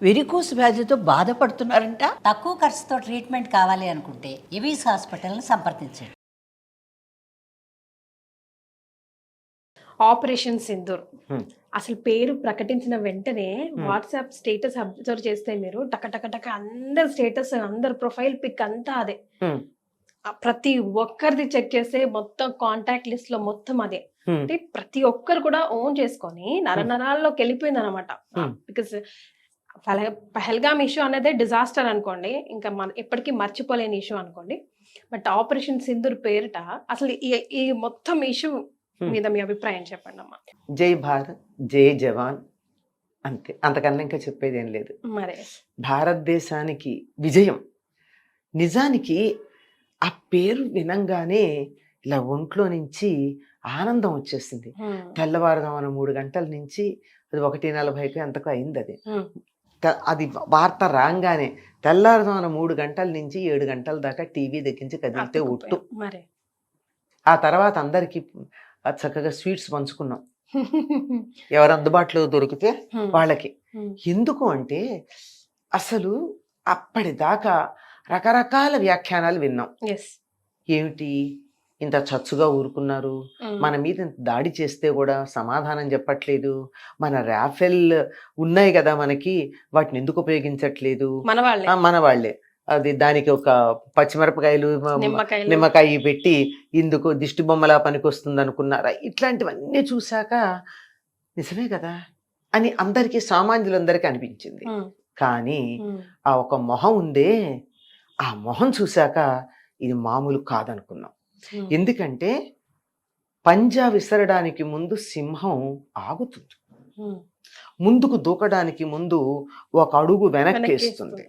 Varicose వ్యాధితో బాధపడుతున్నారంట. తక్కువ ఖర్చుతో ట్రీట్మెంట్ కావాలి అనుకుంటే ఎవిస్ హాస్పిటల్ని సంప్రదించండి. ఆపరేషన్ సింధూర్ అసలు పేరు ప్రకటించిన వెంటనే వాట్సాప్ స్టేటస్ అబ్జర్వ్ చేస్తే మీరు టక టక టక అందరి స్టేటస్ అందరి ప్రొఫైల్ పిక్ అంతా అదే. ప్రతి ఒక్కరిది చెక్ చేస్తే మొత్తం కాంటాక్ట్ లిస్ట్ లో మొత్తం అదే. అంటే ప్రతి ఒక్కరు కూడా ఓన్ చేసుకొని నరనరాల్లోకి వెళ్ళిపోయింది అనమాట. బికాస్ పహల్గామ్ ఇష్యూ అనేది డిజాస్టర్ అనుకోండి, ఇంకా ఎప్పటికీ మర్చిపోలేని ఇష్యూ అనుకోండి. బట్ ఆపరేషన్ సింధూర్ పేరిట అసలు ఈ మొత్తం ఇష్యూ మీద మీ అభిప్రాయం చెప్పండి అమ్మా. జై భారత్, జై జవాన్, అంతే, అంతకన్నా ఇంకా చెప్పేది ఏం లేదు. మరే భారతదేశానికి విజయం. నిజానికి ఆ పేరు వినంగానే ఇలా ఒంట్లో నుంచి ఆనందం వచ్చేసింది. తెల్లవారుదామన 3 గంటల నుంచి అది 1:40కి ఎంతకు అయింది. అది వార్త రాగానే తెల్లారుదామన 3 గంటల నుంచి 7 గంటల దాకా టీవీ దక్కించి కదిలితే ఒట్టు. ఆ తర్వాత అందరికి చక్కగా స్వీట్స్ పంచుకున్నాం, ఎవరు అందుబాటులో దొరికితే వాళ్ళకి. ఎందుకు అంటే అసలు అప్పటిదాకా రకరకాల వ్యాఖ్యానాలు విన్నాం. ఏమిటి ఇంత చచ్చుగా ఊరుకున్నారు, మన మీద దాడి చేస్తే కూడా సమాధానం చెప్పట్లేదు, మన రాఫెల్ ఉన్నాయి కదా మనకి, వాటిని ఎందుకు ఉపయోగించట్లేదు, మన వాళ్ళే అది దానికి ఒక పచ్చిమిరపకాయలు నిమ్మకాయ పెట్టి ఇందుకు దిష్టి బొమ్మలా పనికొస్తుంది అనుకున్నారా. ఇట్లాంటివన్నీ చూశాక నిజమే కదా అని అందరికీ, సామాన్యులందరికీ అనిపించింది. కానీ ఆ ఒక మొహం ఉందే, ఆ మొహం చూశాక ఇది మామూలు కాదనుకున్నాం. ఎందుకంటే పంజా విసరడానికి ముందు సింహం ఆగుతుంది, ముందుకు దూకడానికి ముందు ఒక అడుగు వెనక్కేస్తుంది.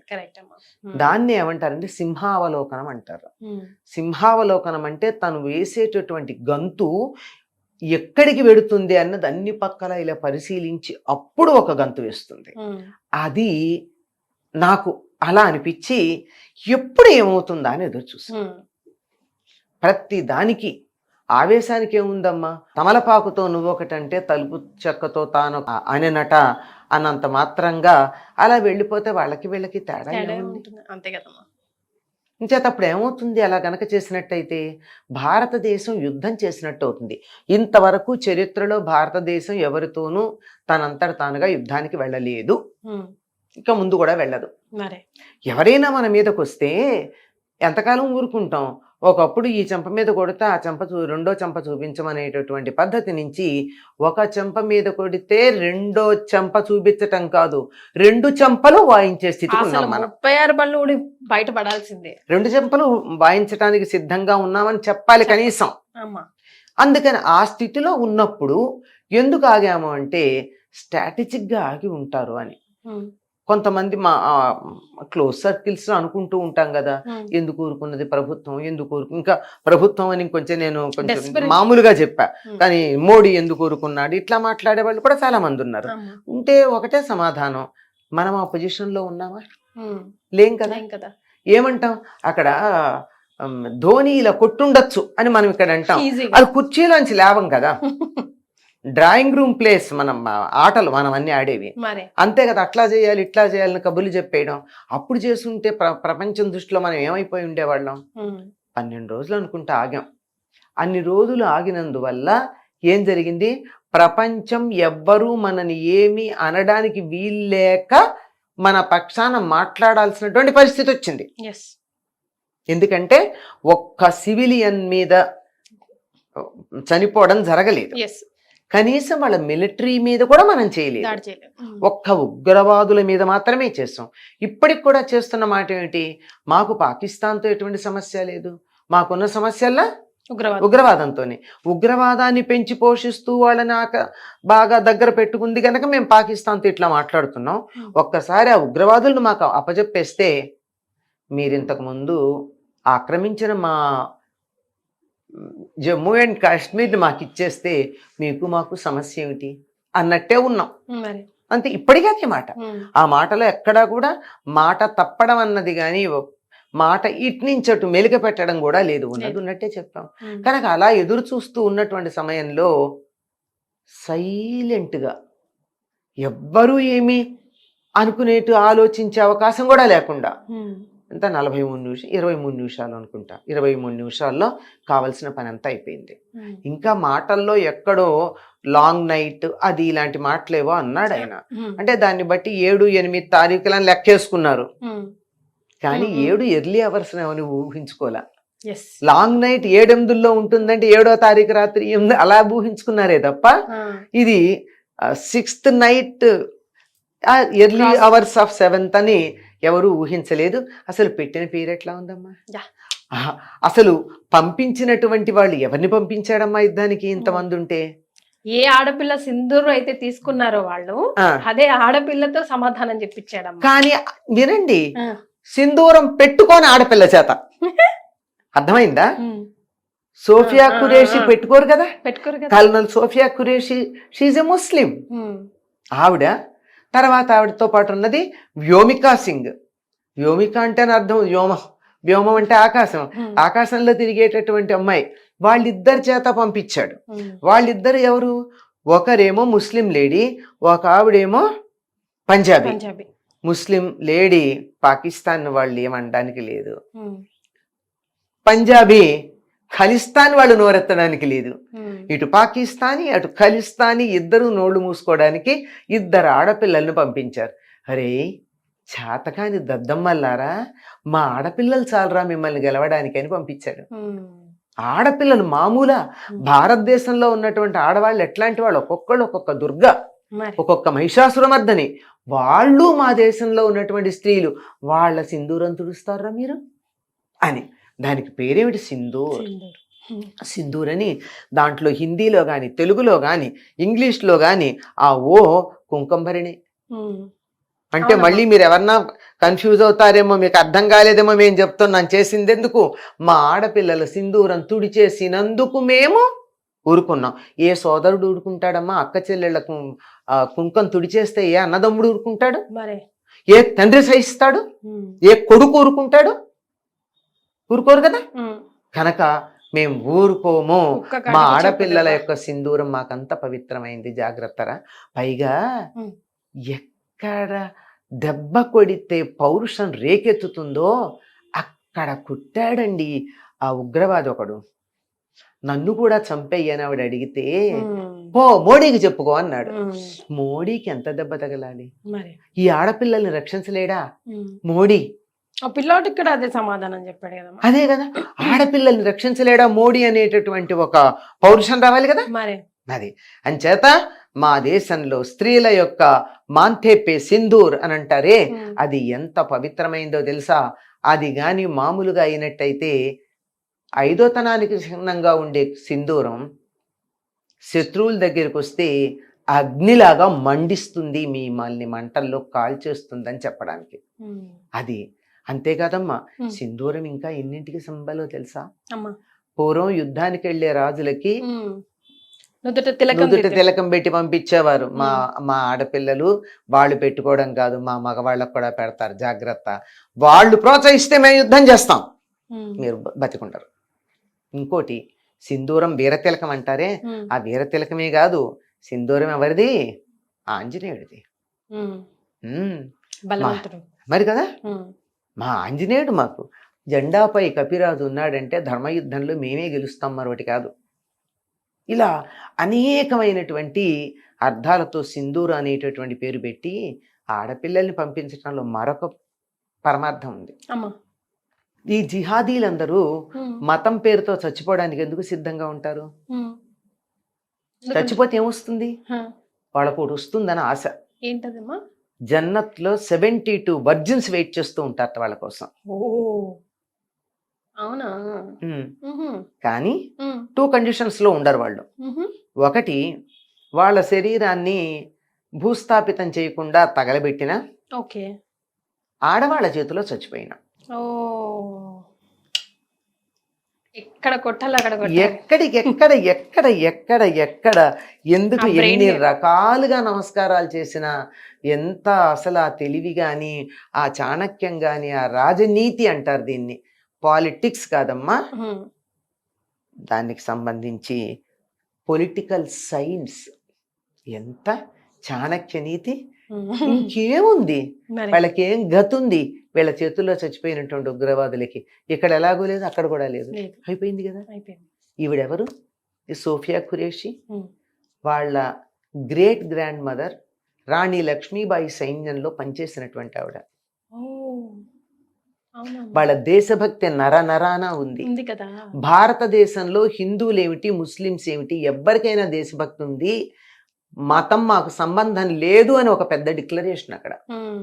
దాన్ని ఏమంటారంటే సింహావలోకనం అంటారు. సింహావలోకనం అంటే తను వేసేటటువంటి గంతు ఎక్కడికి వెడుతుంది అన్నది అన్ని పక్కల ఇలా పరిశీలించి అప్పుడు ఒక గంతు వేస్తుంది. అది నాకు అలా అనిపించి ఎప్పుడు ఏమవుతుందా అని ఎదురు చూసాను. ప్రతి దానికి ఆవేశానికి ఏముందమ్మా, తమలపాకుతో నువ్వొకటంటే తలుపు చెక్కతో తాను అననట అన్నంత మాత్రంగా అలా వెళ్ళిపోతే వాళ్ళకి వీళ్ళకి తేడా అంతే కదమ్మా. ఇంచేత అప్పుడు ఏమవుతుంది, అలా గనక చేసినట్టయితే భారతదేశం యుద్ధం చేసినట్టు అవుతుంది. ఇంతవరకు చరిత్రలో భారతదేశం ఎవరితోనూ తనంతట తానుగా యుద్ధానికి వెళ్ళలేదు, ఇక ముందు కూడా వెళ్ళదు. ఎవరైనా మన మీదకి వస్తే ఎంతకాలం ఊరుకుంటాం. ఒకప్పుడు ఈ చెంప మీద కొడితే ఆ చెంప రెండో చెంప చూపించమనేటటువంటి పద్ధతి నుంచి ఒక చెంప మీద కొడితే రెండో చెంప చూపించటం కాదు, 2 చెంపలు వాయించే స్థితికి ఉన్నాం మనం. 36 బళ్ళు బయటపడాల్సిందే. 2 చెంపలు వాయించడానికి సిద్ధంగా ఉన్నామని చెప్పాలి కనీసం. అందుకని ఆ స్థితిలో ఉన్నప్పుడు ఎందుకు ఆగాము అంటే స్ట్రాటజిక్గా ఆగి ఉంటారు అని కొంతమంది మా క్లోజ్ సర్కిల్స్ లో అనుకుంటూ ఉంటాం కదా, ఎందుకు ఊరుకున్నది ప్రభుత్వం, ఎందుకు ఇంకా ప్రభుత్వం అని కొంచెం నేను కొంచెం మామూలుగా చెప్పా, కానీ మోడీ ఎందుకు ఊరుకున్నాడు, ఇట్లా మాట్లాడే వాళ్ళు కూడా చాలా మంది ఉన్నారు. ఉంటే ఒకటే సమాధానం, మనం ఆ పొజిషన్ లో ఉన్నామా, లేం కదా. ఏమంటాం, అక్కడ ధోని ఇలా కొట్టుండొచ్చు అని మనం ఇక్కడ అంటాం, అది కుర్చీలోంచి లేవం కదా. డ్రాయింగ్ రూమ్ ప్లేస్ మనం ఆటలు మనం అన్ని ఆడేవి అంతే కదా, అట్లా చేయాలి ఇట్లా చేయాలని కబుర్లు చెప్పేయడం. అప్పుడు చేస్తుంటే ప్రపంచం దృష్టిలో మనం ఏమైపోయి ఉండేవాళ్ళం. 12 రోజులు అనుకుంటే ఆగాం. అన్ని రోజులు ఆగినందువల్ల ఏం జరిగింది, ప్రపంచం ఎవ్వరూ మనని ఏమీ అనడానికి వీల్లేక మన పక్షాన మాట్లాడాల్సినటువంటి పరిస్థితి వచ్చింది. ఎందుకంటే ఒక్క సివిలియన్ మీద చనిపోవడం జరగలేదు, కనీసం వాళ్ళ మిలిటరీ మీద కూడా మనం చేయలేదు, ఒక్క ఉగ్రవాదుల మీద మాత్రమే చేస్తాం. ఇప్పటికి కూడా చేస్తున్న మాట ఏమిటి, మాకు పాకిస్తాన్తో ఎటువంటి సమస్య లేదు, మాకున్న సమస్యల్లా ఉగ్రవాదంతోనే. ఉగ్రవాదాన్ని పెంచి పోషిస్తూ వాళ్ళని బాగా దగ్గర పెట్టుకుంది కనుక మేము పాకిస్తాన్తో ఇట్లా మాట్లాడుతున్నాం. ఒక్కసారి ఆ ఉగ్రవాదులను మాకు అప్పజెప్పేస్తే, మీరింతకు ముందు ఆక్రమించిన మా జమ్మూ అండ్ కాశ్మీర్ని మాకు ఇచ్చేస్తే మీకు మాకు సమస్య ఏమిటి అన్నట్టే ఉన్నాం. అంతే, ఇప్పటికీ అదే మాట. ఆ మాటలో ఎక్కడా కూడా మాట తప్పడం అన్నది కానీ, మాట ఇటు నుంచి అటు మెలిక పెట్టడం కూడా లేదు, ఉన్నది ఉన్నట్టే చెప్పాం. కనుక అలా ఎదురు చూస్తూ ఉన్నటువంటి సమయంలో సైలెంట్గా ఎవ్వరూ ఏమీ అనుకునేటు ఆలోచించే అవకాశం కూడా లేకుండా అంతా 43 నిమిషాలు 23 నిమిషాలు అనుకుంటా 23 నిమిషాల్లో కావలసిన పని అంతా అయిపోయింది. ఇంకా మాటల్లో ఎక్కడో లాంగ్ నైట్ అది ఇలాంటి మాటలేవో అన్నాడు ఆయన. అంటే దాన్ని బట్టి 7-8 తారీఖులను లెక్కేసుకున్నారు. కానీ 7 ఎర్లీ అవర్స్ అని ఊహించుకోలే. లాంగ్ నైట్ 7-8లో ఉంటుందంటే 7వ తారీఖు రాత్రి 8 అలా ఊహించుకున్నారే తప్ప ఇది 6th night early hours of 7th అని ఎవరు ఊహించలేదు. అసలు పెట్టిన పేరు ఎట్లా ఉందమ్మా? అసలు పంపించినటువంటి వాళ్ళు ఎవరిని పంపించాడమ్మా యుద్ధానికి ఇంతమంది ఉంటే? ఏ ఆడపిల్ల సింధూరు అయితే తీసుకున్నారో వాళ్ళు అదే ఆడపిల్లతో సమాధానం చెప్పించాడమ్మా. కానీ వినండి, సింధూరం పెట్టుకోని ఆడపిల్ల చేత అర్థమైందా? సోఫియా ఖురేషి పెట్టుకోరు కదా, colonel Sofia Qureshi, she's a Muslim ఆవిడ. తర్వాత ఆవిడతో పాటు ఉన్నది వ్యోమికా సింగ్. వ్యోమిక అంటే అర్థం వ్యోమం అంటే ఆకాశం, ఆకాశంలో తిరిగేటటువంటి అమ్మాయి. వాళ్ళిద్దరి చేత పంపించాడు. వాళ్ళిద్దరు ఎవరు? ఒకరేమో ముస్లిం లేడీ, ఒక ఆవిడేమో పంజాబీ. ముస్లిం లేడీ పాకిస్తాన్ వాళ్ళు ఏమనడానికి లేదు, పంజాబీ ఖలిస్తాన్ వాళ్ళు నోరెత్తడానికి లేదు. ఇటు పాకిస్తానీ అటు ఖలిస్తానీ ఇద్దరు నోళ్లు మూసుకోవడానికి 2 ఆడపిల్లలను పంపించారు. అరే చేతకాని దద్దమ్మల్లారా, మా ఆడపిల్లలు చాలరా మిమ్మల్ని గెలవడానికి అని పంపించాడు. ఆడపిల్లలు మామూలా? భారతదేశంలో ఉన్నటువంటి ఆడవాళ్ళు ఎట్లాంటి వాళ్ళు? ఒక్కొక్కళ్ళు ఒక్కొక్క దుర్గ, ఒక్కొక్క మహిషాసురమర్దని. వాళ్ళు మా దేశంలో ఉన్నటువంటి స్త్రీలు, వాళ్ళ సింధూరం తుడుస్తారా మీరు అని. దానికి పేరేమిటి? సింధూర్. సింధూర్ అని దాంట్లో హిందీలో కానీ తెలుగులో కానీ ఇంగ్లీష్లో కానీ ఆ ఓ కుంకంభరిణి అంటే మళ్ళీ మీరు ఎవరన్నా కన్ఫ్యూజ్ అవుతారేమో, మీకు అర్థం కాలేదేమో మేము చెప్తున్నాం. చేసింది ఎందుకు? మా ఆడపిల్లల సింధూరం తుడిచేసినందుకు మేము ఊరుకున్నాం. ఏ సోదరుడు ఊరుకుంటాడమ్మా? అక్క చెల్లెళ్లకు కుంకం తుడిచేస్తే ఏ అన్నదమ్ముడు ఊరుకుంటాడు? ఏ తండ్రి సహిస్తాడు? ఏ కొడుకు ఊరుకుంటాడు? ఊరుకోరు కదా. కనుక మేము ఊరుకోము. మా ఆడపిల్లల యొక్క సింధూరం మాకంత పవిత్రమైంది, జాగ్రత్తరా. పైగా ఎక్కడ దెబ్బ కొడితే పౌరుషం రేకెత్తుతుందో అక్కడ కుట్టాడండి ఆ ఉగ్రవాది ఒకడు. నన్ను కూడా చంపేయని ఆవిడ అడిగితే పో మోడీకి చెప్పుకో అన్నాడు. మోడీకి ఎంత దెబ్బ తగలాలి? ఈ ఆడపిల్లల్ని రక్షించలేడా మోడీ? ఆ పిల్లోడికి కూడా అదే సమాధానం చెప్పాడు కదా. అదే కదా, ఆడపిల్లల్ని రక్షించలేడా మోడీ అనేటటువంటి ఒక పౌరుషం రావాలి కదా. అది అంచేత మా దేశంలో స్త్రీల యొక్క మాంథేపే సింధూర్ అని అంటారే, అది ఎంత పవిత్రమైందో తెలుసా? అది గాని మామూలుగా అయినట్టయితే 5వ తనానికి చిహ్నంగా ఉండే సింధూరం శత్రువుల దగ్గరికి వస్తే అగ్నిలాగా మండిస్తుంది, మిమ్మల్ని మంటల్లో కాల్చేస్తుందని చెప్పడానికి. అది అంతేకాదమ్మా, సింధూరం ఇంకా ఎన్నింటికి సంబలో తెలుసా? పూర్వం యుద్ధానికి వెళ్లే రాజులకి నుదుట తిలకం పెట్టి పంపించేవారు. మా ఆడపిల్లలు వాళ్ళు పెట్టుకోవడం కాదు, మా మగవాళ్ళకు కూడా పెడతారు, జాగ్రత్త. వాళ్ళు ప్రోత్సహిస్తే మేము యుద్ధం చేస్తాం, మీరు బతికుంటారు. ఇంకోటి సింధూరం వీరతిలకం అంటారే, ఆ వీరతిలకమే కాదు, సింధూరం ఎవరిది? ఆంజనేయుడిది. మరి కదా, మా ఆంజనేయుడు మాకు జెండాపై కపిరాజు ఉన్నాడంటే ధర్మయుద్ధంలో మేమే గెలుస్తాం, మరొకటి కాదు. ఇలా అనేకమైనటువంటి అర్థాలతో సింధూర అనేటటువంటి పేరు పెట్టి ఆడపిల్లల్ని పంపించడంలో మరొక పరమార్థం ఉంది. ఈ జిహాదీలందరూ మతం పేరుతో చచ్చిపోవడానికి ఎందుకు సిద్ధంగా ఉంటారు? చచ్చిపోతే ఏమొస్తుంది? వాళ్ళకు ఒకటి వస్తుందని ఆశ. ఏంటదమ్మా? జన్నత్లో 72 వర్జిన్స్ వెయిట్ చేస్తూ ఉంటారు వాళ్ళ కోసం. అవునా? కానీ 2 కండిషన్స్ లో ఉండరు వాళ్ళు. ఒకటి, వాళ్ళ శరీరాన్ని భూస్థాపితం చేయకుండా తగలబెట్టిన, ఆడవాళ్ళ చేతిలో చచ్చిపోయినా. ఎక్కడ ఎందుకు ఎన్ని రకాలుగా నమస్కారాలు చేసినా, ఎంత అసలు ఆ తెలివి గాని, ఆ చాణక్యం గాని, ఆ రాజనీతి అంటారు దీన్ని, పాలిటిక్స్ కాదమ్మా, దానికి సంబంధించి పొలిటికల్ సైన్స్, ఎంత చాణక్య నీతి, ఇంకేముంది, మరి వాళ్ళకి ఏం గతుంది, వీళ్ళ చేతుల్లో చచ్చిపోయినటువంటి ఉగ్రవాదులకి. ఇక్కడ ఎలాగో లేదు, అక్కడ కూడా లేదు, లేదు. అయిపోయింది కదా. అయిపోయింది. ఈవిడెవరు? ఈ సోఫియా ఖురేషి. ఉమ్. వాళ్ళ గ్రేట్ గ్రాండ్ మదర్ రాణి లక్ష్మీబాయి సైన్యంలో పనిచేసినటువంటి ఆవిడ. ఓ, అవునా? వాళ్ళ దేశభక్తి నర నరాన ఉంది. ఉంది కదా. భారతదేశంలో హిందువులు ఏమిటి, ముస్లిమ్స్ ఏమిటి, ఎవ్వరికైనా దేశభక్తి ఉంది. మతం మాకు సంబంధం లేదు అని ఒక పెద్ద డిక్లరేషన్ అక్కడ. ఉమ్.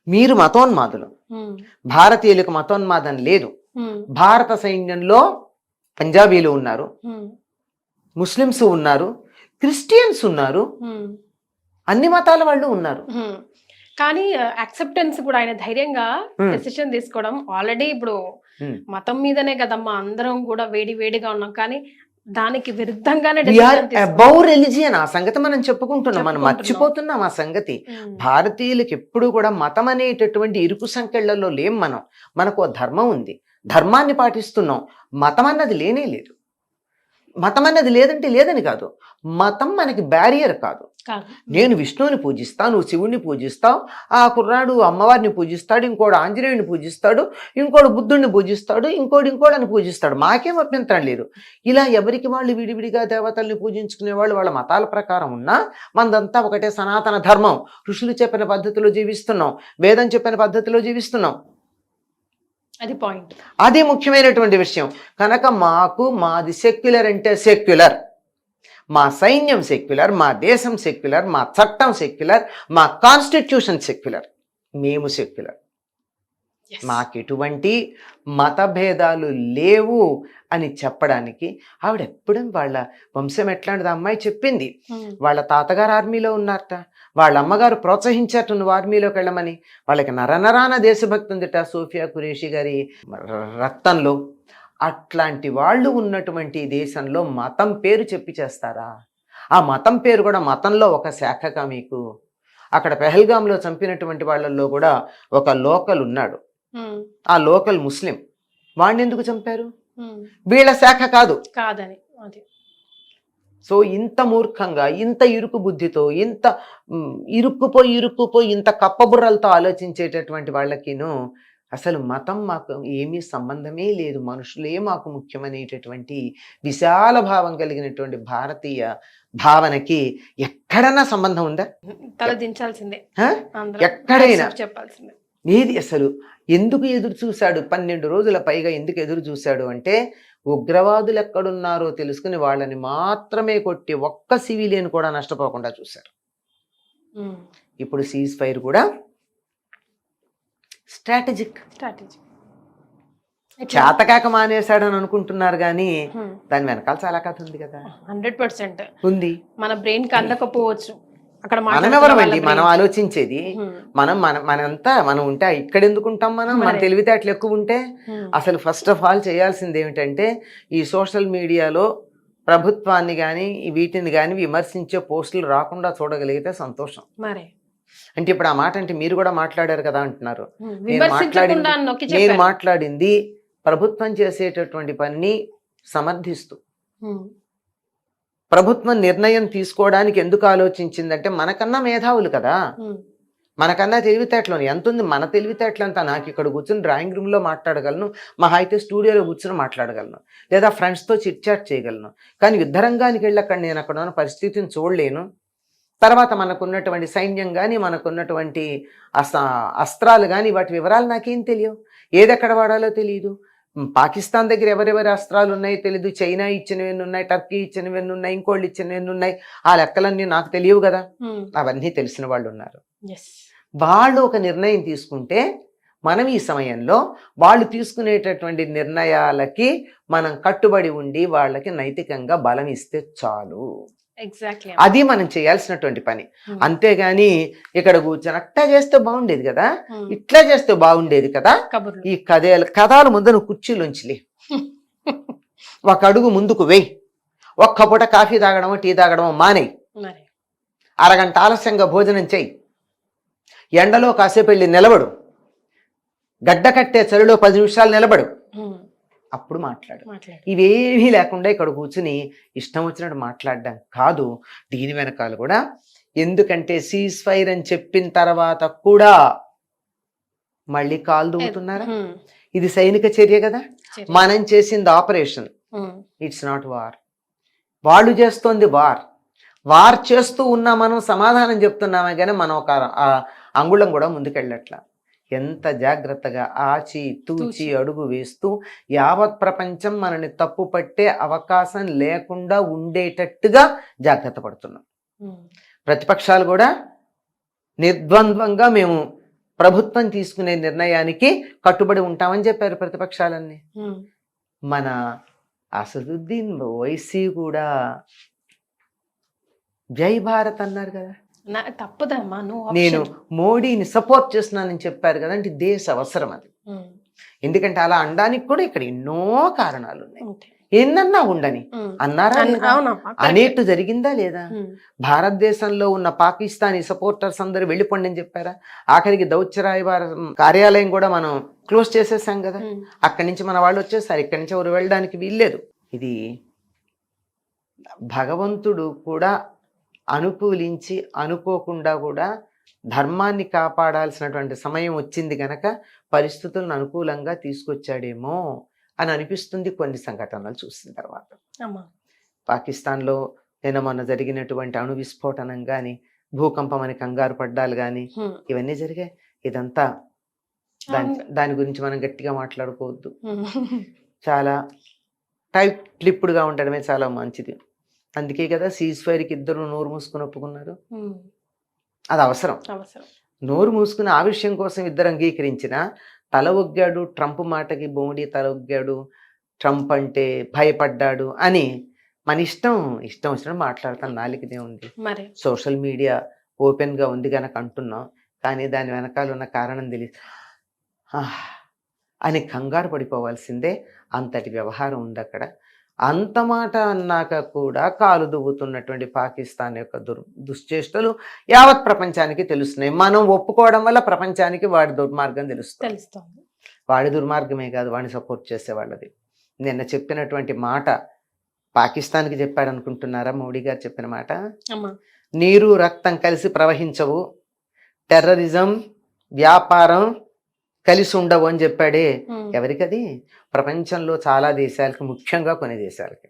మీరు మతోన్మాదులు, ఉమ్. భారతీయులకు మతోన్మాదం లేదు. ఉమ్. భారత సైన్యంలో పంజాబీలు ఉన్నారు, ఉమ్. ముస్లిమ్స్ ఉన్నారు, క్రిస్టియన్స్ ఉన్నారు, ఉమ్. అన్ని మతాల వాళ్ళు ఉన్నారు. ఉమ్. కానీ యాక్సెప్టెన్స్ కూడా ఆయన ధైర్యంగా Hmm. డెసిషన్ తీసుకోవడం. ఆల్రెడీ ఇప్పుడు Hmm. మతం మీదనే కదమ్మా అందరం కూడా వేడి వేడిగా ఉన్నాం, కానీ దానికి విరుద్ధంగానే We are డెసిషన్ తీసుకున్నాం. above religion. ఆ సంగతి మనం చెప్పుకుంటున్నాం, మనం చెప్పుకుంటున్నాం. మర్చిపోతున్నాం ఆ సంగతి. ఉమ్. భారతీయులకు ఎప్పుడు కూడా మతం అనేటటువంటి ఇరుకు సంకెళ్లలో లేం మనం. మనకు ఓ ధర్మం ఉంది, ధర్మాన్ని పాటిస్తున్నాం. మతం అన్నది లేనే లేదు. మతం అన్నది లేదంటే లేదని కాదు, మతం మనకి బ్యారియర్ కాదు. కాదు. నేను విష్ణువుని పూజిస్తాను, నువ్వు శివుణ్ణి పూజిస్తావు, ఆ కుర్రాడు అమ్మవారిని పూజిస్తాడు, ఇంకోడు ఆంజనేయుని పూజిస్తాడు, ఇంకోడు బుద్ధుడిని పూజిస్తాడు, ఇంకోడని పూజిస్తాడు. మాకేం అభ్యంతరం లేదు. ఇలా ఎవరికి వాళ్ళు విడివిడిగా దేవతల్ని పూజించుకునే వాళ్ళు వాళ్ళ మతాల ప్రకారం ఉన్నా మనదంతా ఒకటే సనాతన ధర్మం. ఋషులు చెప్పిన పద్ధతిలో జీవిస్తున్నాం, వేదం చెప్పిన పద్ధతిలో జీవిస్తున్నాం. అది పాయింట్. అది ముఖ్యమైనటువంటి విషయం. కనుక మాది సెక్యులర్ అంటే సెక్యులర్, మా సైన్యం సెక్యులర్, మా దేశం సెక్యులర్, మా చట్టం సెక్యులర్, మా కాన్స్టిట్యూషన్ సెక్యులర్, మేము సెక్యులర్. మాకెటువంటి మతభేదాలు లేవు అని చెప్పడానికి ఆవిడ ఎప్పుడు వాళ్ళ వంశం ఎట్లాంటిది అమ్మాయి చెప్పింది. వాళ్ళ తాతగారు ఆర్మీలో ఉన్నారట, వాళ్ళ అమ్మగారు ప్రోత్సహించారట నువ్వు ఆర్మీలోకి వెళ్ళమని. వాళ్ళకి నరనరాన దేశభక్తి ఉందిట సోఫియా ఖురేషి గారి రక్తంలో. అట్లాంటి వాళ్ళు ఉన్నటువంటి దేశంలో మతం పేరు చెప్పి చేస్తారా? ఆ మతం పేరు కూడా మతంలో ఒక శాఖగా మీకు. అక్కడ పెహల్గాంలో చంపినటువంటి వాళ్ళల్లో కూడా ఒక లోకల్ ఉన్నాడు, ఆ లోకల్ ముస్లిం. వాడిని ఎందుకు చంపారు? వీళ్ళ శాఖ కాదు కాదని. అది సో ఇంత మూర్ఖంగా, ఇంత ఇరుకు బుద్ధితో, ఇంత ఇరుక్కుపోయి ఇంత కప్పబుర్రలతో ఆలోచించేటటువంటి వాళ్ళకిను అసలు మతం మాకు ఏమీ సంబంధమే లేదు, మనుషులే మాకు ముఖ్యమనేటటువంటి విశాల భావం కలిగినటువంటి భారతీయ భావనకి ఎక్కడన్నా సంబంధం ఉందా? తల దించాల్సిందే, ఎక్కడైనా చెప్పాల్సిందే. ఏది అసలు ఎందుకు ఎదురు చూశాడు? 12 రోజుల పైగా ఎందుకు ఎదురు చూశాడు అంటే ఉగ్రవాదులు ఎక్కడున్నారో తెలుసుకుని వాళ్ళని మాత్రమే కొట్టి ఒక్క సివిలియన్ కూడా నష్టపోకుండా చూశారు. ఇప్పుడు సీజ్ ఫైర్ కూడా స్ట్రాటజిక్. చేతకాక మానేశాడని అనుకుంటున్నారు కానీ దాని వెనకాల చాలా కథ ఉంది కదా. 100% ఉంది. మన బ్రెయిన్ కి అందకపోవచ్చు. అక్కడ మనమెవరమండి మనం ఆలోచించేది? మనం ఉంటే ఇక్కడ ఎందుకు ఉంటాం? మన తెలివితేటలు ఎక్కువ ఉంటే. అసలు ఫస్ట్ ఆఫ్ ఆల్ చేయాల్సింది ఏమిటంటే ఈ సోషల్ మీడియాలో ప్రభుత్వాన్ని కానీ వీటిని కానీ విమర్శించే పోస్టులు రాకుండా చూడగలిగితే సంతోషం. అంటే ఇప్పుడు ఆ మాట అంటే మీరు కూడా మాట్లాడారు కదా అంటున్నారు. నేను మాట్లాడింది ప్రభుత్వం చేసేటటువంటి పనిని సమర్థిస్తూ, ప్రభుత్వం నిర్ణయం తీసుకోవడానికి ఎందుకు ఆలోచించిందంటే మనకన్నా మేధావులు కదా, మనకన్నా తెలివితేటలు ఎంత ఉంది. మన తెలివితేటలంతా నాకు ఇక్కడ కూర్చొని డ్రాయింగ్ రూమ్లో మాట్లాడగలను, మహా అయితే స్టూడియోలో కూర్చొని మాట్లాడగలను, లేదా ఫ్రెండ్స్తో చిట్ చాట్ చేయగలను. కానీ యుద్ధరంగానికి వెళ్ళి అక్కడ నేను అక్కడ ఉన్న పరిస్థితిని చూడలేను. తర్వాత మనకున్నటువంటి సైన్యం కానీ మనకున్నటువంటి అస్త్రాలు కానీ వాటి వివరాలు నాకేం తెలియవు, ఏది ఎక్కడ వాడాలో తెలియదు. పాకిస్తాన్ దగ్గర ఎవరెవరి అస్త్రాలు ఉన్నాయో తెలీదు, చైనా ఇచ్చినవన్నీ ఉన్నాయి, టర్కీ ఇచ్చినవన్నీ ఉన్నాయి, ఇంకోళ్ళు ఇచ్చినవన్నీ ఉన్నాయి. ఆ లెక్కలన్నీ నాకు తెలియవు కదా. అవన్నీ తెలిసిన వాళ్ళు ఉన్నారు. వాళ్ళు ఒక నిర్ణయం తీసుకుంటే మనం ఈ సమయంలో వాళ్ళు తీసుకునేటటువంటి నిర్ణయాలకి మనం కట్టుబడి ఉండి వాళ్ళకి నైతికంగా బలం ఇస్తే చాలు. అది మనం చేయాల్సినటువంటి పని. అంతేగాని ఇక్కడ కూర్చొని అట్టా చేస్తే బాగుండేది కదా, ఇట్లా చేస్తే బాగుండేది కదా, ఈ కథాల ముందు నువ్వు కుర్చీలోంచిలే, ఒక అడుగు ముందుకు వెయ్యి, ఒక్క పూట కాఫీ తాగడమో టీ తాగడమో మానేయి, అరగంట ఆలస్యంగా భోజనం చెయ్యి, ఎండలో కాసేపు వెళ్ళి నిలబడు, గడ్డ కట్టే చలిలో 10 నిమిషాలు నిలబడు, అప్పుడు మాట్లాడు. ఇవేమీ లేకుండా ఇక్కడ కూర్చుని ఇష్టం వచ్చినట్టు మాట్లాడడం కాదు. దీని వెనకాల కూడా ఎందుకంటే సీజ్ ఫైర్ అని చెప్పిన తర్వాత కూడా మళ్ళీ కాలు దువ్వుతున్నారా? ఇది సైనిక చర్య కదా. మనం చేసింది ఆపరేషన్, ఇట్స్ నాట్ వార్. వాళ్ళు చేస్తోంది వార్ చేస్తూ ఉన్నా మనం సమాధానం చెప్తున్నామే కానీ మనం ఒక అంగుళం కూడా ముందుకెళ్ళట్లా. ఎంత జాగ్రత్తగా ఆచి తూచి అడుగు వేస్తూ యావత్ ప్రపంచం మనని తప్పు పట్టే అవకాశం లేకుండా ఉండేటట్టుగా జాగ్రత్త పడుతున్నాం. ప్రతిపక్షాలు కూడా నిర్ద్వంద్వంగా మేము ప్రభుత్వం తీసుకునే నిర్ణయానికి కట్టుబడి ఉంటామని చెప్పారు ప్రతిపక్షాలన్నీ. మన అసదుద్దీన్ ఓవైసీ కూడా జై భారత్ అన్నారు కదా. తప్పదమ్మా, నేను మోడీని సపోర్ట్ చేస్తున్నానని చెప్పారు కదా. అంటే దేశ అవసరం అది. ఎందుకంటే అలా అనడానికి కూడా ఇక్కడ ఎన్నో కారణాలు ఉన్నాయి. ఎన్నన్నా ఉండని అన్నారా అనేట్టు జరిగిందా లేదా? భారతదేశంలో ఉన్న పాకిస్తానీ సపోర్టర్స్ అందరూ వెళ్ళిపోండి అని చెప్పారా? ఆఖరికి దౌత్యరాయబార కార్యాలయం కూడా మనం క్లోజ్ చేసేసాం కదా. అక్కడి నుంచి మన వాళ్ళు వచ్చేసారు. ఇక్కడి నుంచి ఎవరు వెళ్ళడానికి వీల్లేదు. ఇది భగవంతుడు కూడా అనుకూలించి అనుకోకుండా కూడా ధర్మాన్ని కాపాడాల్సినటువంటి సమయం వచ్చింది గనక పరిస్థితులను అనుకూలంగా తీసుకొచ్చాడేమో అని అనిపిస్తుంది కొన్ని సంఘటనలు చూసిన తర్వాత. పాకిస్తాన్లో నిన్న మొన్న జరిగినటువంటి అణు విస్ఫోటనం కానీ, భూకంపం అని కంగారు పడ్డాలు కానీ ఇవన్నీ జరిగాయి. ఇదంతా దాని గురించి మనం గట్టిగా మాట్లాడుకోవద్దు. చాలా టైట్ క్లిప్డ్గా ఉండడమే చాలా మంచిది. అందుకే కదా సీజ్ ఫైర్కి ఇద్దరు నోరు మూసుకుని ఒప్పుకున్నారు. అది అవసరం. నోరు మూసుకుని ఆ విషయం కోసం ఇద్దరు అంగీకరించిన తల ఒగ్గాడు. ట్రంప్ మాటకి మోడీ తల ఒగ్గాడు. ట్రంప్ అంటే భయపడ్డాడు అని మన ఇష్టం వచ్చినట్టు మాట్లాడతాం. నాలుగుదే ఉంది. సోషల్ మీడియా ఓపెన్గా ఉంది కనుక అంటున్నాం. కానీ దాని వెనకాల ఉన్న కారణం తెలియదు అని కంగారు పడిపోవాల్సిందే. అంతటి వ్యవహారం ఉంది అక్కడ. అంత మాట అన్నాక కూడా కాలు దువ్వుతున్నటువంటి పాకిస్తాన్ యొక్క దుశ్చేష్టలు యావత్ ప్రపంచానికి తెలుస్తున్నాయి. మనం ఒప్పుకోవడం వల్ల ప్రపంచానికి వాడి దుర్మార్గం తెలుస్తుంది. వాడి దుర్మార్గమే కాదు, వాడిని సపోర్ట్ చేసే వాళ్ళది. నిన్న చెప్పినటువంటి మాట పాకిస్తాన్కి చెప్పాడు అనుకుంటున్నారా? మోడీ గారు చెప్పిన మాట, నీరు రక్తం కలిసి ప్రవహించవు, టెర్రరిజం వ్యాపారం కలిసి ఉండవు అని చెప్పాడే. ఎవరికది? ప్రపంచంలో చాలా దేశాలకి, ముఖ్యంగా కొన్ని దేశాలకి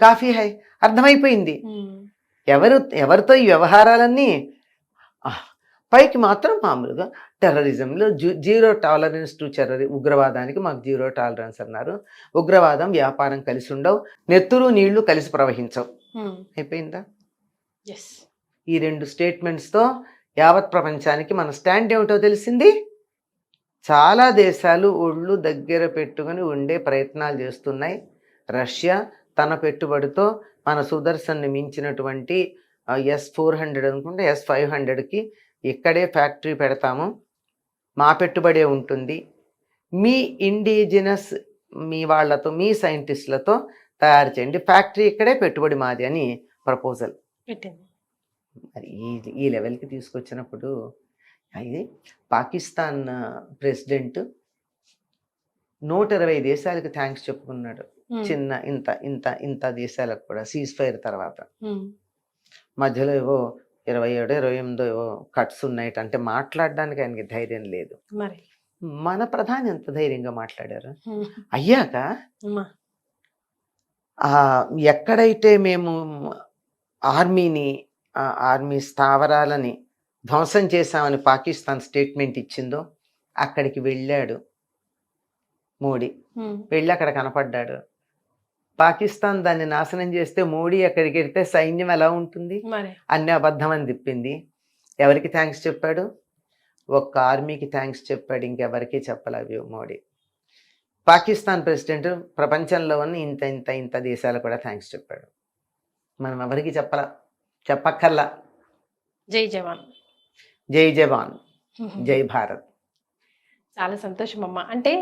కాఫీ హై అర్థమైపోయింది. ఎవరితో ఈ వ్యవహారాలన్నీ. పైకి మాత్రం మామూలుగా టెర్రరిజంలో జీరో టాలరెన్స్ టు ఉగ్రవాదానికి మాకు జీరో టాలరెన్స్ అన్నారు. ఉగ్రవాదం వ్యాపారం కలిసి ఉండవు, నెత్తురు నీళ్లు కలిసి ప్రవహించవు. అయిపోయిందా? ఈ రెండు స్టేట్మెంట్స్తో యావత్ ప్రపంచానికి మన స్టాండ్ ఏమిటో తెలిసింది. చాలా దేశాలు ఒళ్ళు దగ్గర పెట్టుకుని ఉండే ప్రయత్నాలు చేస్తున్నాయి. రష్యా తన పెట్టుబడితో మన సుదర్శన్ని మించినటువంటి S-400 అనుకుంటే S-500కి ఇక్కడే ఫ్యాక్టరీ పెడతాము, మా పెట్టుబడే ఉంటుంది, మీ ఇండిజినస్ మీ వాళ్ళతో మీ సైంటిస్టులతో తయారు చేయండి, ఫ్యాక్టరీ ఇక్కడే, పెట్టుబడి మాది అని ప్రపోజల్ పెట్టింది. మరి ఈ లెవెల్కి తీసుకొచ్చినప్పుడు ఇది పాకిస్తాన్ ప్రెసిడెంట్ 120 దేశాలకు థ్యాంక్స్ చెప్పుకున్నాడు. చిన్న ఇంత ఇంత ఇంత దేశాలకు కూడా సీజ్ ఫైర్ తర్వాత. మధ్యలో ఏవో 27, 28 ఏవో కట్స్ ఉన్నాయి. అంటే మాట్లాడడానికి ఆయనకి ధైర్యం లేదు. మన ప్రధాని ఎంత ధైర్యంగా మాట్లాడారు. అయ్యాక ఎక్కడైతే మేము ఆర్మీ స్థావరాలని ధ్వంసం చేశామని పాకిస్తాన్ స్టేట్మెంట్ ఇచ్చిందో అక్కడికి వెళ్ళాడు మోడీ. వెళ్ళి అక్కడ కనపడ్డాడు. పాకిస్తాన్ దాన్ని నాశనం చేస్తే మోడీ అక్కడికి వెళ్తే సైన్యం ఎలా ఉంటుంది? అన్ని అబద్ధం అని తిప్పింది. ఎవరికి థ్యాంక్స్ చెప్పాడు? ఒక్క ఆర్మీకి థ్యాంక్స్ చెప్పాడు, ఇంకెవరికి చెప్పలేదు మోడీ. పాకిస్తాన్ ప్రెసిడెంట్ ప్రపంచంలో ఉన్న ఇంత ఇంత ఇంత దేశాలు కూడా థ్యాంక్స్ చెప్పాడు. మనం ఎవరికి చెప్పక్కర్లా. జై జవాన్, జై భారత్. చాలా సంతోషం అమ్మ. అంటే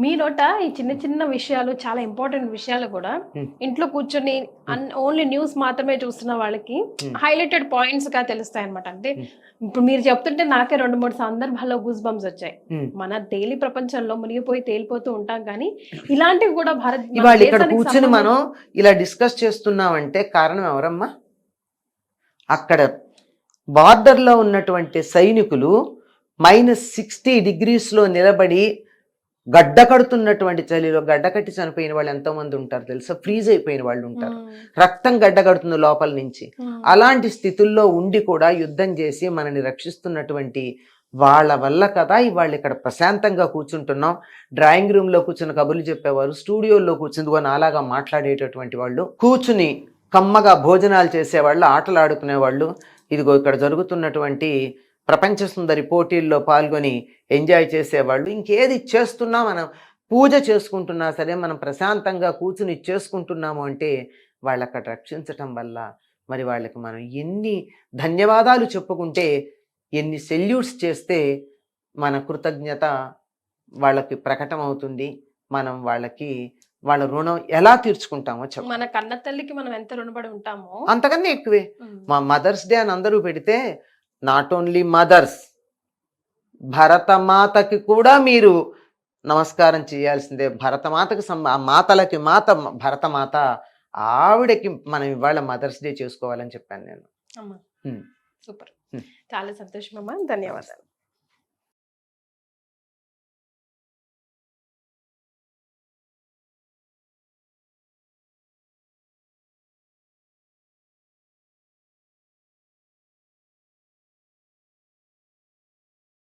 మీ నోట ఈ చిన్న చిన్న విషయాలు, చాలా ఇంపార్టెంట్ విషయాలు కూడా ఇంట్లో కూర్చొని ఓన్లీ న్యూస్ మాత్రమే చూస్తున్న వాళ్ళకి హైలైటెడ్ పాయింట్స్ గా తెలుస్తాయి అనమాట. అంటే ఇప్పుడు మీరు చెప్తుంటే నాకే 2-3 సందర్భాల్లో గూస్ బంప్స్ వచ్చాయి. మన డైలీ ప్రపంచంలో మునిగిపోయి తేలిపోతూ ఉంటాం, కానీ ఇలాంటివి కూడా ఇవాళ ఇక్కడ కూర్చుని మనం ఇలా డిస్కస్ చేస్తున్నామంటే కారణం ఎవరమ్మా? అక్కడ బార్డర్ లో ఉన్నటువంటి సైనికులు -60 degrees నిలబడి గడ్డ కడుతున్నటువంటి చలిలో గడ్డ కట్టి చనిపోయిన వాళ్ళు ఎంతో మంది ఉంటారు తెలుసా? ఫ్రీజ్ అయిపోయిన వాళ్ళు ఉంటారు, రక్తం గడ్డ కడుతుంది లోపల నుంచి. అలాంటి స్థితుల్లో ఉండి కూడా యుద్ధం చేసి మనని రక్షిస్తున్నటువంటి వాళ్ళ వల్ల కదా ఇవాళ ఇక్కడ ప్రశాంతంగా కూర్చుంటున్నాం. డ్రాయింగ్ రూమ్ లో కూర్చుని కబుర్లు చెప్పేవారు, స్టూడియోలో కూర్చుని నాలాగా మాట్లాడేటటువంటి వాళ్ళు, కూర్చుని కమ్మగా భోజనాలు చేసేవాళ్ళు, ఆటలు ఆడుకునేవాళ్ళు. ఇదిగో ఇక్కడ జరుగుతున్నటువంటి ప్రపంచ సుందరి పోటీల్లో పాల్గొని ఎంజాయ్ చేసేవాళ్ళు. ఇంకేది చేస్తున్నా, మనం పూజ చేసుకుంటున్నా సరే మనం ప్రశాంతంగా కూర్చుని చేసుకుంటున్నాము అంటే వాళ్ళు అక్కడ రక్షించటం వల్ల మరి వాళ్ళకి మనం ఎన్ని ధన్యవాదాలు చెప్పుకుంటే, ఎన్ని సెల్యూట్స్ చేస్తే మన కృతజ్ఞత వాళ్ళకి ప్రకటమవుతుంది. మనం వాళ్ళ రుణం ఎలా తీర్చుకుంటామో చెప్పు. మన కన్న తల్లికి మనం ఎంత రుణపడి ఉంటామో అంతకన్నా ఎక్కువే. మా మదర్స్ డే అని అందరూ పెడితే నాట్ ఓన్లీ మదర్స్, భరతమాతకి కూడా మీరు నమస్కారం చేయాల్సిందే. భరతమాతకి మాతలకి మాత భరతమాత, ఆవిడకి మనం ఇవాళ మదర్స్ డే చేసుకోవాలని చెప్పాను నేను. సూపర్, చాలా సంతోషం అమ్మా, ధన్యవాదాలు.